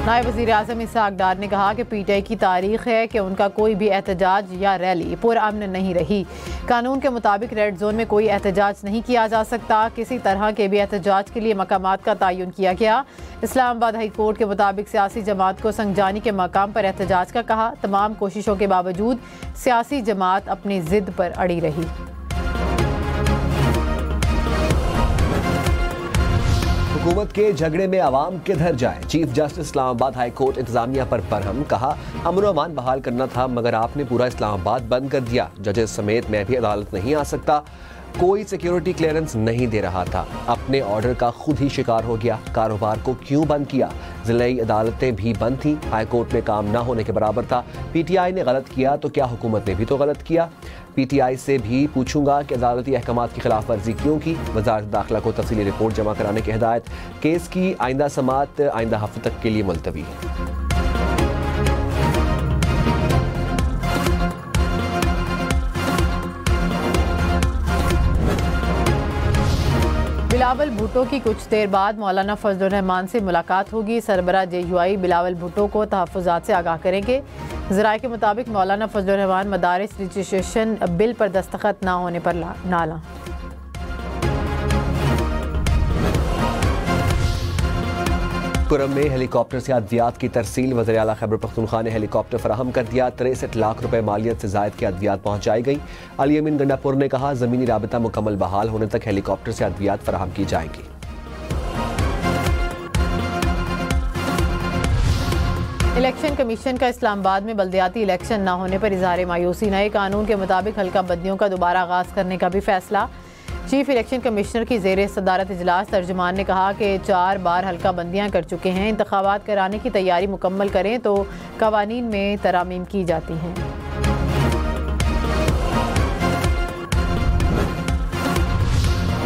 नायब वज़ीर आज़म इसहाक़ डार ने कहा कि PTI की तारीख है कि उनका कोई भी एहतजाज या रैली पुरअमन नहीं रही। कानून के मुताबिक रेड जोन में कोई एहतजाज नहीं किया जा सकता। किसी तरह के भी एहतजाज के लिए मकामात का तयन किया गया। इस्लामाबाद हाई कोर्ट के मुताबिक सियासी जमात को संगजानी के मकाम पर एहतजाज का कहा। तमाम कोशिशों के बावजूद सियासी जमात अपनी जिद पर अड़ी रही। हुकूमत के झगड़े में आवाम किधर जाए? Chief justice Islamabad high court इंतजामिया पर बरहम। कहा, अमन व अमान बहाल करना था मगर आपने पूरा इस्लामाबाद बंद कर दिया। जजेस समेत मैं भी अदालत नहीं आ सकता। कोई सिक्योरिटी क्लियरेंस नहीं दे रहा था। अपने ऑर्डर का खुद ही शिकार हो गया। कारोबार को क्यों बंद किया? जिलाई अदालतें भी बंद थी। हाई कोर्ट में काम ना होने के बराबर था। PTI ने गलत किया तो क्या हुकूमत ने भी तो गलत किया? PTI से भी पूछूंगा कि अदालती अहकामात की खिलाफ वर्जी क्यों की। वजारत दाखिला को तफसीली रिपोर्ट जमा कराने की हिदायत। केस की आइंदा समाअत आइंदा हफ्ते तक के लिए मुलतवी। बिलावल भुट्टो की कुछ देर बाद मौलाना फजलुर रहमान से मुलाकात होगी। सरबरा JUI बिलावल भुट्टो को तहफ़्फ़ुज़ात से आगाह करेंगे। ज़राए के मुताबिक मौलाना फजलुर रहमान मदारिस रजिस्ट्रेशन बिल पर दस्तखत ना होने पर नाला। कुरम में हेलीकॉप्टर से अद्वियात की तरसील। वज़ीर आला खैबर पख्तूनख्वा ने हेलीकॉप्टर फराहम कर दिया। 63 लाख रुपए मालियत से ज़ायद की अद्वियात पहुँचाई गई। अली अमीन गंडापुर ने कहा, ज़मीनी राबिता मुकम्मल बहाल होने तक हेलीकॉप्टर से अद्वियात फराहम की जाएंगी। इलेक्शन कमीशन का इस्लामाबाद में बल्दियाती इलेक्शन न होने पर इजहार मायूसी। नए कानून के मुताबिक हल्का बंदियों का दोबारा आगाज करने का भी फैसला। चीफ इलेक्शन कमिश्नर की ज़ेर सदारत इजलास तर्जुमान ने कहा कि 4 बार हल्का बंदियाँ कर चुके हैं। इंतखाबात कराने की तैयारी मुकम्मल करें तो कवानीन में तरामीम की जाती हैं।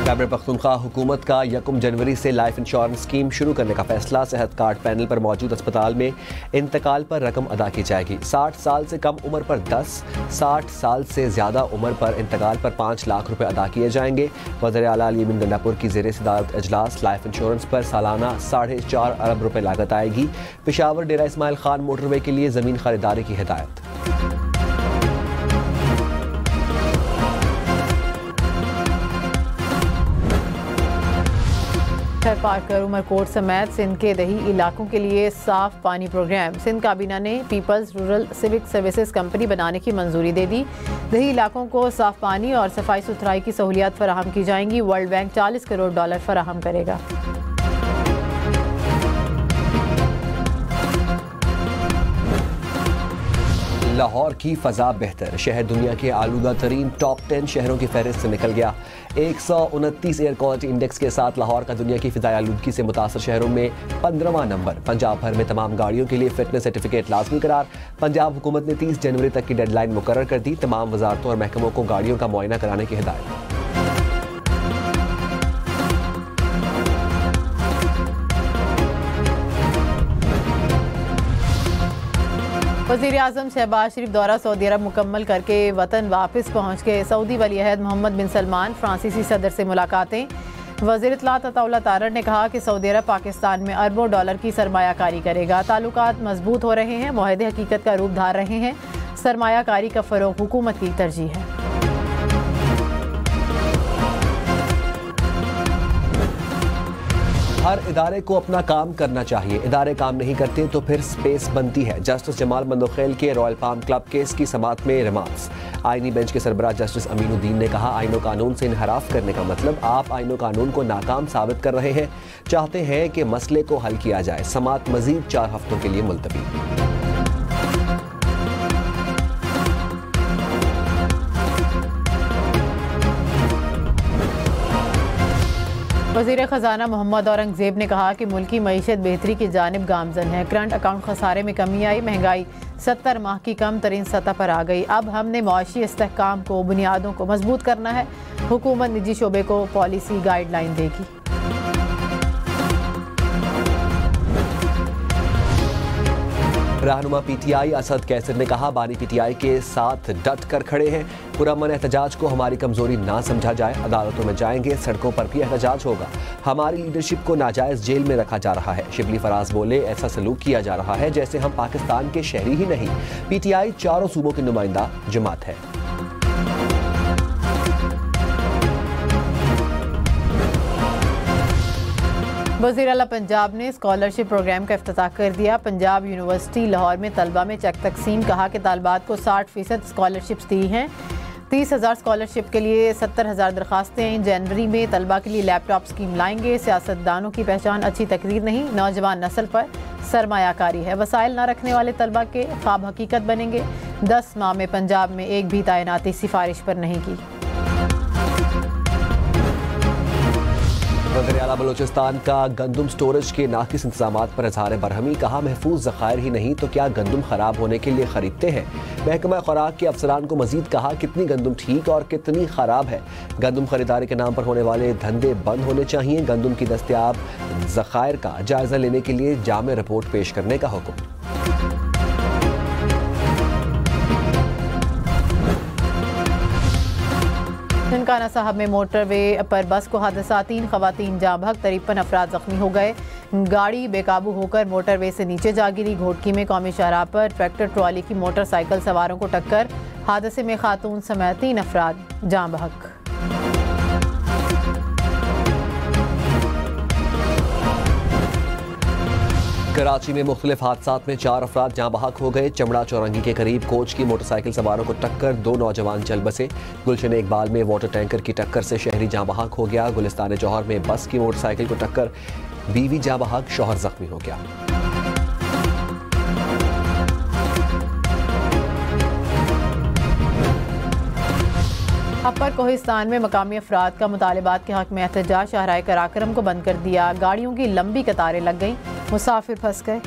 खैबर पख्तूनख्वा हुकूमत का 1 जनवरी से लाइफ इंश्योरेंस स्कीम शुरू करने का फैसला। सेहत कार्ड पैनल पर मौजूद अस्पताल में इंतकाल पर रकम अदा की जाएगी। 60 साल से कम उम्र पर 10, 60 साल से ज़्यादा उम्र पर इंतकाल पर 5 लाख रुपए अदा किए जाएंगे। वज़ीर आला अली अमीन गंडापुर की ज़ेर सदारत इजलास। लाइफ इंश्योरेंस पर सालाना 4.5 अरब रुपए लागत आएगी। पेशावर डेरा इस्माइल खान मोटरवे के लिए ज़मीन खरीदारी की हिदायत। पार्कर उमरकोट समेत सिंध के दही इलाकों के लिए साफ पानी प्रोग्राम। सिंध काबीना ने peoples rural civic services company बनाने की मंजूरी दे दी। दही इलाकों को साफ पानी और सफाई सुथराई की सहूलियात फराहम की जाएंगी। वर्ल्ड बैंक $40 करोड़ फराहम करेगा। लाहौर की फ़ज़ा बेहतर। शहर दुनिया के आलूदा तरीन टॉप 10 शहरों की फहरिस्त से निकल गया। 129 एयर क्वालिटी इंडेक्स के साथ लाहौर का दुनिया की फ़िज़ाई आलूदगी से मुतासर शहरों में 15वां नंबर। पंजाब भर में तमाम गाड़ियों के लिए फिटनेस सर्टिफिकेट लाजमी करार। पंजाब हुकूमत ने 30 जनवरी तक की डेडलाइन मुकर्रर कर दी। तमाम वजारतों और महकमों को गाड़ियों का मुआयना कराने की हिदायत। वज़ीर आज़म शहबाज शरीफ दौरा सऊदी अरब मुकम्मल करके वतन वापस पहुँच गए। सऊदी वली अहद मोहम्मद बिन सलमान फ्रांसीसी सदर से मुलाकातें। वज़ीर इत्तलात अताउल्लाह तारड़ ने कहा कि सऊदी अरब पाकिस्तान में अरबों डॉलर की सरमायाकारी करेगा। ताल्लुकात मजबूत हो रहे हैं, मुआहदे हकीकत का रूप धार रहे हैं। सरमायाकारी का फ़रोग़ हुकूमत की तरजीह है। हर इदारे को अपना काम करना चाहिए। इदारे काम नहीं करते तो फिर स्पेस बनती है। जस्टिस जमाल मंदोखेल के रॉयल पाम क्लब केस की समाअत में रिमार्क्स। आईनी बेंच के सरबराह जस्टिस अमीनुद्दीन ने कहा, आईन व कानून से इनहराफ करने का मतलब आप आईन व कानून को नाकाम साबित कर रहे हैं। चाहते हैं कि मसले को हल किया जाए। समाअत मजीद 4 हफ्तों के लिए मुलतवी। वज़ीर ख़जाना मोहम्मद औरंगज़ेब ने कहा कि मुल्की मईशत बेहतरी की जानिब गामज़न है। करंट अकाउंट खसारे में कमी आई। महंगाई 70 माह की कम तरीन सतह पर आ गई। अब हमने मुआशी इस्तेहकाम को, बुनियादों को मजबूत करना है। हुकूमत निजी शोबे को पॉलिसी गाइडलाइन देगी। रहनुमा पीटीआई असद कैसर ने कहा, बानी पीटीआई के साथ डट कर खड़े हैं। पुरअमन एहतजाज को हमारी कमजोरी ना समझा जाए। अदालतों में जाएंगे, सड़कों पर भी एहतजाज होगा। हमारी लीडरशिप को नाजायज जेल में रखा जा रहा है। शिबली फराज बोले, ऐसा सलूक किया जा रहा है जैसे हम पाकिस्तान के शहरी ही नहीं। पीटीआई चारों सूबों की नुमाइंदा जमात है। वज़ीर आला पंजाब ने स्कॉलरशिप प्रोग्राम का इफ्तिताह कर दिया। पंजाब यूनिवर्सिटी लाहौर में तलबा में चेक तकसीम। कहा कि तालबात को 60% स्कॉलरशिप्स दी हैं। 30,000 स्कॉलरशिप के लिए 70,000 दरखास्तें। जनवरी में तलबा के लिए लैपटॉप स्कीम लाएंगे। सियासतदानों की पहचान अच्छी तकरीर नहीं, नौजवान नस्ल पर सरमायाकारी है। वसाइल न रखने वाले तलबा के ख्वाब हकीकत बनेंगे। 10 माह में पंजाब में एक भी तैनाती सिफारिश पर नहीं की। वज़ीर आला बलूचिस्तान का गंदम स्टोरेज के नाकिस इंतजामात पर इजहार बरहमी। कहा, महफूज ज़खायर ही नहीं तो क्या गंदम खराब होने के लिए खरीदते हैं। महकमा खुराक के अफसरान को मजीद कहा, कितनी गंदम ठीक और कितनी खराब है। गंदम खरीदारी के नाम पर होने वाले धंधे बंद होने चाहिए। गंदम की दस्तयाब ज़खायर का जायजा लेने के लिए जामे रिपोर्ट पेश करने का हुक्म। ननकाना साहब में मोटरवे पर बस को हादसा, 3 खवातीन जाँ बहक, 53 अफराद जख्मी हो गए। गाड़ी बेकाबू होकर मोटरवे से नीचे जा गिरी। घोटकी में कौमी शाहराह पर ट्रैक्टर ट्रॉली की मोटरसाइकिल सवारों को टक्कर। हादसे में खातून समेत 3 अफराद जाँ बहक। कराची में मुख्तलिफ हादसात में 4 अफराद जाँ बहक हो गए। चमड़ा चौरंगी के करीब कोच की मोटरसाइकिल सवारों को टक्कर, 2 नौजवान चल बसे। गुलशन इकबाल में वाटर टैंकर की टक्कर से शहरी जाँ बहक हो गया। गुलिस्तान जौहर में बस की मोटरसाइकिल को टक्कर, बीवी जाँ बहक, शौहर जख्मी हो गया। अपर कोहिस्तान में मकामी अफराद का मुतालिबात के हक में एहतजाज। शाहराह कराक्रम को बंद कर दिया। गाड़ियों की लंबी कतारें लग गईं, मुसाफिर फंस गए।